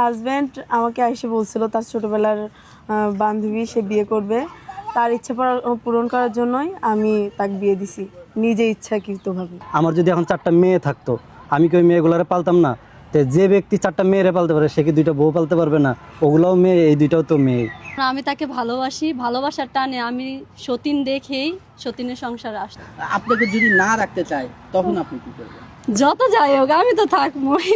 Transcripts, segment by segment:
Husband আমাকে এসে বলছিল তার ছোটোবেলার বান্ধবী, সে বিয়ে করবে, তার ইচ্ছা পূরণ করার জন্যই আমি তাকে বিয়ে দিছি নিজে ইচ্ছাকৃতভাবে। আমার যদি এখন 4টা মেয়ে থাকতো, আমি কি ওই মেয়েগুলারে পালতাম না? তো যে ব্যক্তি 4টা মেয়েরে পালতে পারে, সে কি 2টা বউ পালতে পারবে না? ওগুলাও মেয়ে, এই 2টাও তো মেয়ে। আমি তাকে ভালোবাসি, ভালোবাসার টানে আমি সতীন দেখেই সতীনের সংসারে আসতাম। আপনাকে যদি না রাখতে চায় তখন আপনি কি করবেন? যত যাই হোক আমি তো থাকবোই,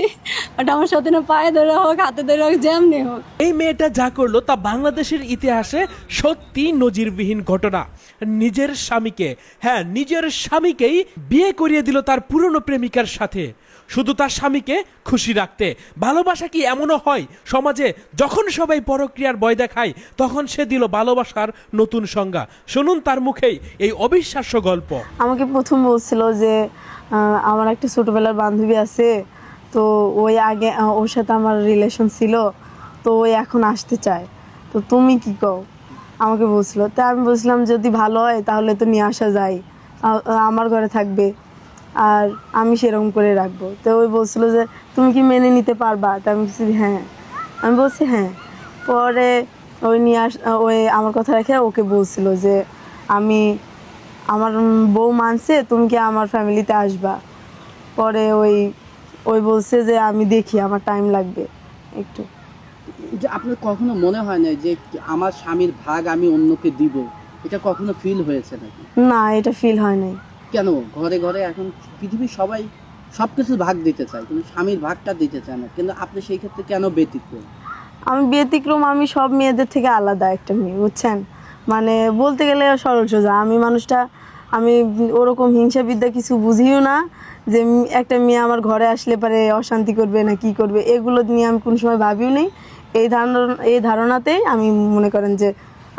ওটা আমার সতীনের পায়ে ধরে হোক, হাতে ধরে হোক, যেমনি হোক। এই মেয়েটা যা করলো তা বাংলাদেশের ইতিহাসে সত্যি নজিরবিহীন ঘটনা। নিজের স্বামীকে, হ্যাঁ নিজের স্বামীকেই বিয়ে করিয়ে দিল তার পুরনো প্রেমিকার সাথে, শুধু তার স্বামীকে খুশি রাখতে। ভালোবাসা কি এমনও হয় সমাজে, যখন সবাই পরক্রিয়ার ভয় দেখায় তখন সে দিল ভালোবাসার নতুন সংজ্ঞা। শুনুন তার মুখেই এই অবিশ্বাস্য গল্প। আমাকে প্রথম বলছিল যে আমার একটা ছোটোবেলার বান্ধবী আছে, তো ওই আগে ওর সাথে আমার রিলেশন ছিল, তো ওই এখন আসতে চায়, তো তুমি কি কও, আমাকে বলছিল। তা আমি বলছিলাম যদি ভালো হয় তাহলে তো নিয়ে আসা যায়, আমার ঘরে থাকবে আর আমি সেরকম করে রাখবো। তো ওই বলছিল যে তুমি কি মেনে নিতে পারবা? তা আমি বলছি হ্যাঁ, আমি বলছি হ্যাঁ। পরে ওই ওই আমার কথা রেখে ওকে বলছিল যে আমার বউ মানছে, তুমি কি আমার ফ্যামিলিতে আসবা? পরে ওই বলছে যে আমি দেখি, আমার টাইম লাগবে একটু। যে আপনার কখনো মনে হয় না যে আমার স্বামীর ভাগ আমি অন্যকে দিব, এটা কখনো ফিল হয়েছে নাকি? না, এটা ফিল হয় নাই। কেন? ঘরে ঘরে এখন পৃথিবীর সবাই সবকিছু ভাগ দিতে চায়, কিন্তু স্বামীর ভাগটা দিতে চায় না, কিন্তু আপনি সেই ক্ষেত্রে কেন ব্যতিক্রম? আমি ব্যতিক্রম, আমি সব মেয়েদের থেকে আলাদা একটা মেয়ে, বুঝছেন? মানে বলতে গেলে সরল সোজা আমি মানুষটা, আমি ওরকম হিংসা বিদ্যা কিছু বুঝিও না যে একটা মেয়ে আমার ঘরে আসলে পারে অশান্তি করবে না কি করবে, এগুলো নিয়ে আমি কোনো সময় ভাবিও নেই। এই ধারণাতেই আমি মনে করেন যে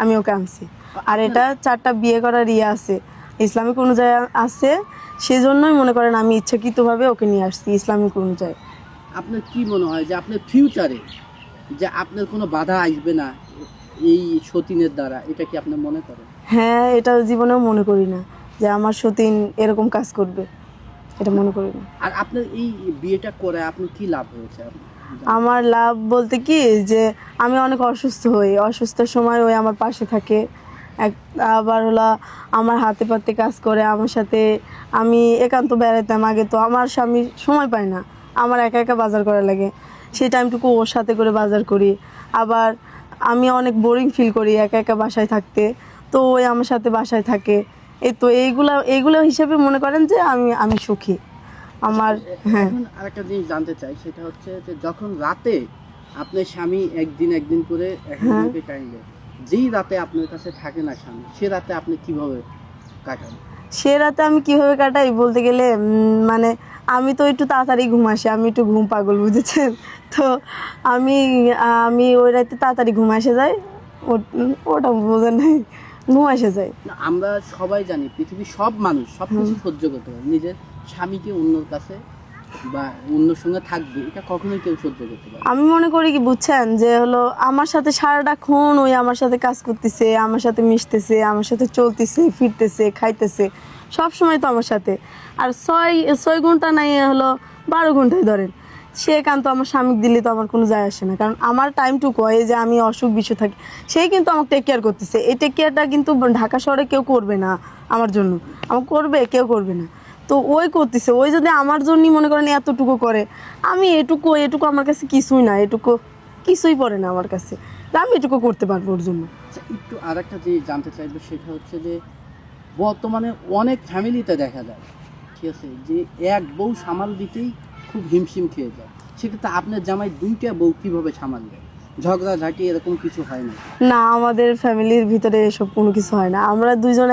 আমি ওকে আনছি। আর এটা 4টা বিয়ে করার আছে, ইসলামিক অনুযায়ী আছে, সেজন্যই মনে করেন আমি ইচ্ছাকৃতভাবে ওকে নিয়ে আসছি ইসলামিক অনুযায়ী। আপনার কি মনে হয় যে আপনার ফিউচারে যে আপনার কোনো বাধা আসবে না এই সতীনের দ্বারা, এটা কি আপনি মনে করেন? হ্যাঁ, এটা জীবনেও মনে করি না যে আমার সতীন এরকম কাজ করবে, এটা মনে করি না। আর আপনার এই বিয়েটা করে আপনার কি লাভ হয়েছে? আমার লাভ বলতে কি যে আমি অনেক অসুস্থ হই, অসুস্থের সময় ওই আমার পাশে থাকে, আবার হলো আমার হাতে পাতে কাজ করে আমার সাথে। আমি একান্ত বেড়াতাম আগে, তো আমার স্বামী সময় পায় না, আমার একা একা বাজার করা লাগে, সেই টাইমটুকু ওর সাথে করে বাজার করি। আবার আমি অনেক বোরিং ফিল করি একা একা বাসায় থাকতে, তো ওই আমার সাথে বাসায় থাকে। এই তো এইগুলো হিসেবে মনে করেন যে আমি সুখী আমার। হ্যাঁ, এখন আরেকটা জিনিস জানতে চাই, সেটা হচ্ছে যে যখন রাতে আপনার স্বামী একদিন করে একজনকে টাইম দেয়, যেই রাতে আপনার কাছে থাকে না স্বামী, সে রাতে আপনি কিভাবে কাটান? সে রাতে আমি কিভাবে কাটাই বলতে গেলে মানে আমি তো একটু তাড়াতাড়ি ঘুম আসে, আমি একটু ঘুম পাগল, বুঝেছেন? তো আমি ওই রাতে তাড়াতাড়ি ঘুম আসে যায়, ওটা বোঝেন নাই, ঘুম আসে যায়। আমরা সবাই জানি পৃথিবীর সব মানুষ সবকিছু সহ্য করতে পারে, নিজের স্বামীকে অন্যর কাছে বা অন্যর সঙ্গে থাকবে এটা কখনোই কেউ সহ্য করতে পারে। আমি মনে করি কি বুঝছেন, যে হলো আমার সাথে সারাটাক্ষণ ওই আমার সাথে কাজ করতেছে, আমার সাথে মিশতেছে, আমার সাথে চলতেছে, ফিরতেছে, খাইতেছে, সব সময় তো আমার সাথে। আর 6 ঘন্টা নাই হলো 12 ঘন্টায় ধরেন, সে একান্ত আমার স্বামীকে দিলে তো আমার কোনো যায় আসে না, কারণ আমার টাইমটুকু হয় যে আমি অসুখ বিসুখ থাকি, সেই কিন্তু আমাকে টেক কেয়ার করতেছে। এই টেক কেয়ারটা কিন্তু ঢাকা শহরে কেউ করবে না আমার জন্য, আমাকে করবে কেউ করবে না, তো ওই করতেছে। ওই যদি আমার জন্যই মনে করেন এতটুকু করে, আমি এটুকু আমার কাছে কিছুই না, এটুকু কিছুই পড়ে না আমার কাছে, আমি এটুকু করতে পারবো ওর জন্য। আচ্ছা, একটু আর একটা জিনিস জানতে চাইবো, সেটা হচ্ছে যে বর্তমানে অনেক ফ্যামিলিতে দেখা যায়, ঠিক আছে, যে এক বউ সামাল দিতেই খুব হিমশিম খেয়ে যায়। সেক্ষেত্রে আপনার জামাই 2টা বউ কিভাবে সামাল দেয়? ঝগড়াঝাটি এরকম কিছু হয় না? না, আমাদের ফ্যামিলির ভিতরে এসব কোনো কিছু হয় না, আমরা দুইজন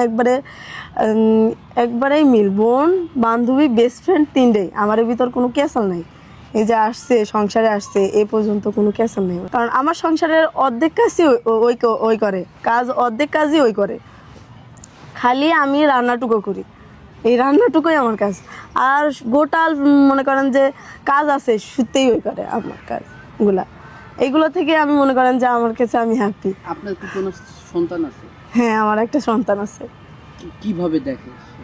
একবারেই মিল, বোন বান্ধবী বেস্ট ফ্রেন্ড 3টাই, আমাদের ভিতর কোনো ক্যাসাল নাই। এই যে আসছে সংসারে আসছে এ পর্যন্ত কোনো ক্যাসাল নেই, কারণ আমার সংসারের অর্ধেক কাজই ওই করে, অর্ধেক কাজই ওই করে, খালি আমি রান্নাটুকু করি, এই রান্নাটুকুই আমার কাজ। আর গোটাল মনে করেন যে কাজ আছে শুতেই ওই করে আমার কাজগুলা, এইগুলো থেকে আমি মনে করেন যে আমার কাছে আমি হ্যাপি। আপনার কি কোনো সন্তান আছে? হ্যাঁ, আমার একটা সন্তান আছে। কিভাবে দেখে সে?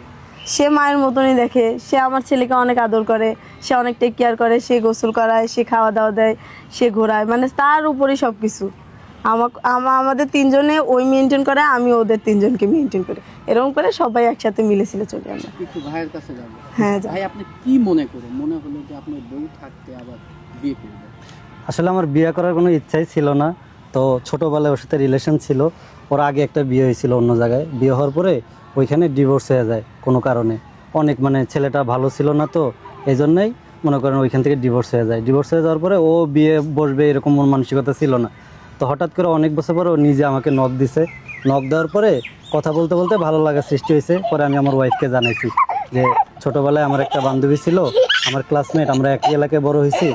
সে মায়ের মতনই দেখে, সে আমার ছেলেকে অনেক আদর করে, সে অনেক টেক কেয়ার করে, সে গোসল করায়, সে খাওয়া দাওয়া দেয়, সে ঘোরায়, মানে তার উপরেই সব কিছু। আমাদের তিনজনে ওই মেনটেন করে, আমি ওদের তিনজনকে মেনটেন করি, এরকম করে সবাই একসাথে মিলেছিল চলি আমরা। একটু ভাইয়ের কাছে যাবো। হ্যাঁ যা। ভাই আপনি কি মনে করেন, মনে হলো যে আপনার বউ থাকতে আবার বিয়ে করবেন? আসলে আমার বিয়ে করার কোনো ইচ্ছাই ছিল না। তো ছোটোবেলায় ওর সাথে রিলেশন ছিল, ওর আগে একটা বিয়ে হয়েছিল অন্য জায়গায়, বিয়ে হওয়ার পরে ওইখানে ডিভোর্স হয়ে যায় কোনো কারণে, অনেক মানে ছেলেটা ভালো ছিল না, তো এই জন্যই মনে করেন ওইখান থেকে ডিভোর্স হয়ে যায়। ডিভোর্স হয়ে যাওয়ার পরে ও বিয়ে বসবে এরকম মন মানসিকতা ছিল না। তো হঠাৎ করে অনেক বছর পরে ও নিজে আমাকে নক দিছে। নক দেওয়ার পরে কথা বলতে বলতে ভালো লাগা সৃষ্টি হয়েছে। পরে আমি আমার ওয়াইফকে জানাইছি যে ছোটোবেলায় আমার একটা বান্ধবী ছিল, আমার ক্লাসমেট, আমরা একই এলাকায় বড় হয়েছি,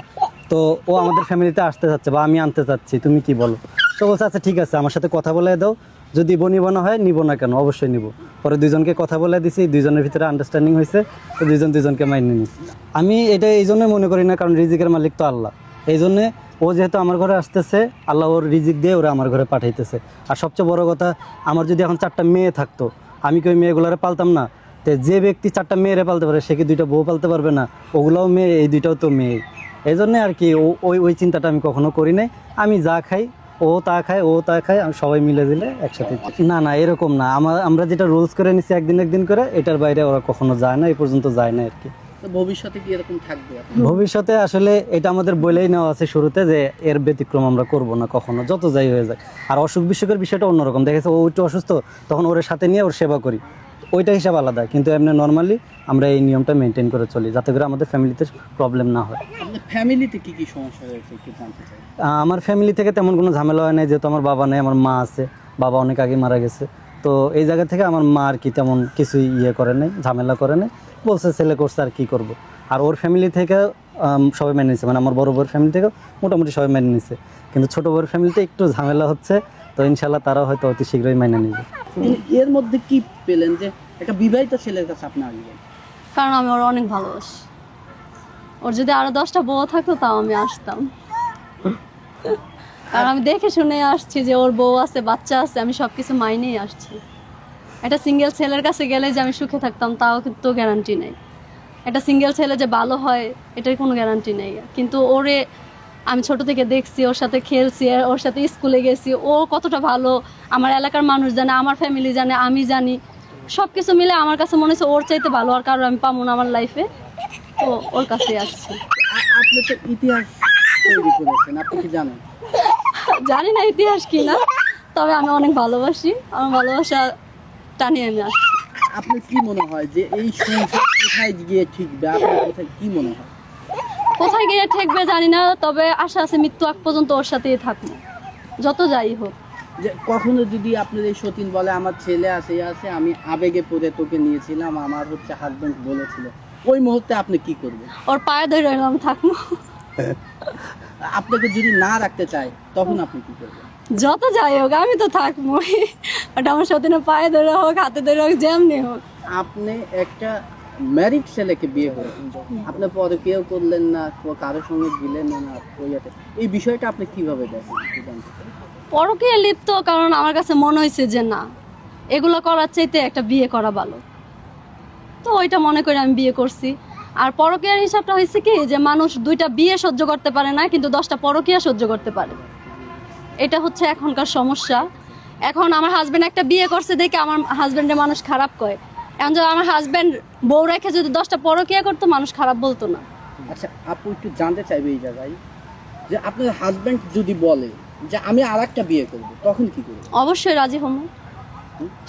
তো ও আমাদের ফ্যামিলিতে আসতে চাচ্ছে বা আমি আনতে চাচ্ছি, তুমি কি বলো? তো বলছে আচ্ছা ঠিক আছে, আমার সাথে কথা বলে দাও, যদি নিব না হয় নিব না কেন, অবশ্যই নিব। পরে দুজনকে কথা বলে দিছি, দুজনের ভিতরে আন্ডারস্ট্যান্ডিং হয়েছে, তো দুজনকে মাইনে নিয়েছি। আমি এটা এই জন্যই মনে করি না, কারণ রিজিকের মালিক তো আল্লাহ। এই জন্যে ও যেহেতু আমার ঘরে আসতেছে, আল্লাহ ওর রিজিক দিয়ে ওরা আমার ঘরে পাঠাইতেছে। আর সবচেয়ে বড় কথা, আমার যদি এখন 4টা মেয়ে থাকতো, আমি কি ওই মেয়েগুলারে পালতাম না? তো যে ব্যক্তি 4টা মেয়েরে পালতে পারে, সে কি 2টা বউ পালতে পারবে না? ওগুলাও মেয়ে, এই 2টাও তো মেয়ে। এই জন্যে আর কি ওই চিন্তাটা আমি কখনো করি নাই। আমি যা খাই ও তা খায়, ও তা খায়, আমি সবাই মিলে দিলে একসাথে। না এরকম না, আমরা যেটা রুলস করে নিছি একদিন করে, এটার বাইরে ওরা কখনো যায় না, এই পর্যন্ত যায় না আর কি। তো ভবিষ্যতে কি এরকম থাকবে? ভবিষ্যতে আসলে এটা আমাদের বলেই নেওয়া আছে শুরুতে যে এর ব্যতিক্রম আমরা করব না কখনো, যত যাই হয়ে যায়। আর অসুখ বিসুখের বিষয়টা অন্যরকম, দেখেছে ও একটু অসুস্থ, তখন ওর সাথে নিয়ে ওর সেবা করি, ওইটা হিসাব আলাদা। কিন্তু এমনি নর্মালি আমরা এই নিয়মটা মেনটেন করে চলি, যাতে করে আমাদের ফ্যামিলিতে প্রবলেম না হয়। আপনার ফ্যামিলিতে কি কি সমস্যা হয়েছে একটু জানতে চাই। আমার ফ্যামিলি থেকে তেমন কোনো ঝামেলা হয় নাই, যেহেতু আমার বাবা নেই, আমার মা আছে, বাবা অনেক আগে মারা গেছে। তো এই জায়গা থেকে আমার মা আর কি তেমন কিছুই করে নাই, ঝামেলা করে নাই, বলছে ছেলে করছে আর কি করব। আর ওর ফ্যামিলি থেকে সবাই মেনে নিচ্ছে, মানে আমার বড় বউর ফ্যামিলি থেকে মোটামুটি সবাই মেনে নিচ্ছে। কিন্তু ছোটো বউর ফ্যামিলিতে একটু ঝামেলা হচ্ছে, তো ইনশাল্লাহ তারাও হয়তো অতি শীঘ্রই মেনে নেবে। এর মধ্যে কি পেলেন যে একটা বিবাহিত ছেলের কাছে আপনি আসবেন? কারণ আমি ওর অনেক ভালোবাসি। ওর যদি আরো 10টা বউ থাকতো তাও আমি আসতাম। কারণ আমি দেখে শুনে আসছি যে ওর বউ আছে, বাচ্চা আছে, আমি সবকিছু মাইনেই আসছি। একটা সিঙ্গেল ছেলের কাছে গেলে যে আমি সুখে থাকতাম তাও কিন্তু গ্যারান্টি নেই। একটা সিঙ্গেল ছেলে যে ভালো হয় এটার কোনো গ্যারান্টি নেই। কিন্তু ওরে আমি ছোট থেকে দেখছি, ওর সাথে খেলছি, ওর সাথে স্কুলে গেছি, ও কতটা ভালো আমার এলাকার মানুষ জানে, আমার ফ্যামিলি জানে, আমি জানি। সব কিছু মিলে আমার কাছে মনে হচ্ছে ওর চাইতে ভালো আর কারো আমি পাবো না আমার লাইফে, তো ওর কাছে আসছি। আপনি তো ইতিহাস তৈরি করেছেন, আপনি কি জানেন? জানি না ইতিহাস কি না, তবে আমি অনেক ভালোবাসি, আমার ভালোবাসা টানিয়ে আমি আসছি। আপনার কি মনে হয় যে এই সংসার কোথায় গিয়ে ঠিকবে? আপনার কোথায় কি মনে হয়? কোথায় গিয়ে ঠেকবে জানি না, তবে আশা আছে মৃত্যু আগ পর্যন্ত ওর সাথেই থাকবো, যত যাই হোক। যে কখনো যদি আপনার এই সতীন বলে আমার ছেলে আছে আছে, আমি আবেগে পড়ে তোকে নিয়েছিলাম, আমার হচ্ছে হাজবেন্ড বলেছিল, ওই মুহূর্তে আপনি কি করবেন? ওর পায়ে ধরে রইলাম থাকবো। আপনাকে যদি না রাখতে চায় তখন আপনি কি করবেন? যত যাই হোক আমি তো থাকবোই, ওটা আমার সতীনের পায়ে ধরে হোক, হাতে ধরে হোক, যেমনি হোক। আপনি একটা ম্যারিড ছেলেকে বিয়ে করেছেন, আপনি পরে কেউ করলেন না, কারোর সঙ্গে দিলেন না, এই বিষয়টা আপনি কিভাবে দেখেন? পরকে লিপ্ত, কারণ আমার কাছে মনে হয়েছে যে না, এগুলো করার চাইতে একটা বিয়ে করা ভালো, তো ওইটা মনে করে আমি বিয়ে করছি। আর পরকীয়ার হিসাবটা হয়েছে কি, যে মানুষ 2টা বিয়ে সহ্য করতে পারে না, কিন্তু 10টা পরকীয়া সহ্য করতে পারে। এটা হচ্ছে এখনকার সমস্যা। এখন আমার হাজবেন্ড একটা বিয়ে করছে দেখে আমার হাজবেন্ডের মানুষ খারাপ কয়। এখন যদি আমার হাজবেন্ড বউ রেখে যদি 10টা পরকীয়া করতো, মানুষ খারাপ বলতো না। আচ্ছা, আপু একটু জানতে চাইবে এই জায়গায় যে আপনার হাজবেন্ড যদি বলে যে আমি আরেকটা বিয়ে করব, তখন কি করবে? অবশ্যই রাজি হবো।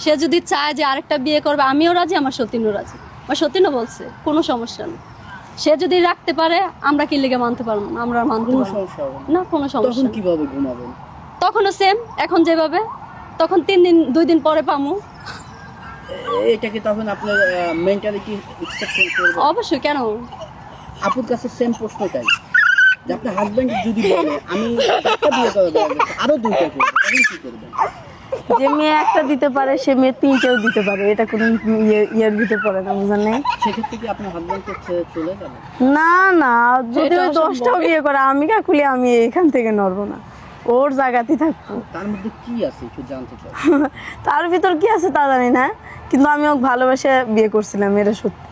সে যদি চায় যে আরেকটা বিয়ে করবে, আমিও রাজি, আমার সতীনও রাজি। আমার সতীনও বলছে কোনো সমস্যা নেই। সে যদি রাখতে পারে, আমরা কি লিগে মানতে পারবো না? আমরা মানতে কোনো পারবো সমস্যা হবে না, কোনো সমস্যা তখন নেই। কিভাবে ঘুমাবেন? তখনও সেম, এখন যেভাবে, তখন 2 দিন পরে পামু। এটা কি তখন আপনার মেন্টালিটি এক্সেপ্ট করবে? অবশ্যই, কেন? আপুর কাছে সেম প্রশ্নটাই, যে আপনার হাজবেন্ড যদি বলে আমি একটা বিয়ে করবো, আরো 2টা করবো, তখন কি করবেন? যে মেয়ে একটা দিতে পারে সে মেয়ে 3টেও দিতে পারে, এটা কোনো ইয়ের ভিতরে পড়ে না, বুঝলেন না? সেক্ষেত্রে কি আপনার হাজবেন্ডকে ছেড়ে চলে যাবে? না, যদি এটা 10টাও বিয়ে করে, আমি কাকুলি আমি এখান থেকে নড়বো না, ওর জায়গাতেই থাকবো। তার মধ্যে কি আছে একটু জানতে চাই। তার ভিতর কি আছে তা জানি না, কিন্তু আমি ওকে ভালোবেসে বিয়ে করছিলাম, এটা সত্যি।